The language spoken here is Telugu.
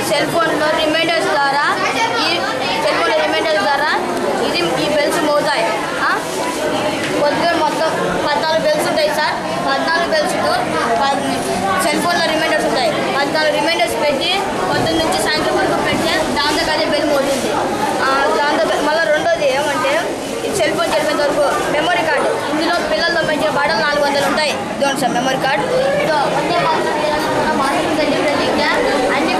సెల్ ఫోన్లో రిమైండర్స్ ద్వారా ఈ బెల్స్ మోగుతాయి. కొద్దిగా మొత్తం 14 బెల్స్ ఉంటాయి సార్. 14 బెల్స్తో సెల్ ఫోన్లో రిమైండర్స్ ఉంటాయి. 14 రిమైండర్స్ పెట్టి పొద్దున్న నుంచి సాయంత్రం వరకు పెడితే దాంతో అదే బెల్ మోగింది. దాంతో మళ్ళీ రెండోది ఏమంటే సెల్ ఫోన్ చెప్పేంత వరకు మెమరీ కార్డు. ఇందులో పిల్లల్లో పెంచే పాటలు 400 ఉంటాయి. ఇదిగోండి సార్ మెమరీ కార్డు. ఇదో వందే మాతరం ప్రతిజ్ఞ అన్ని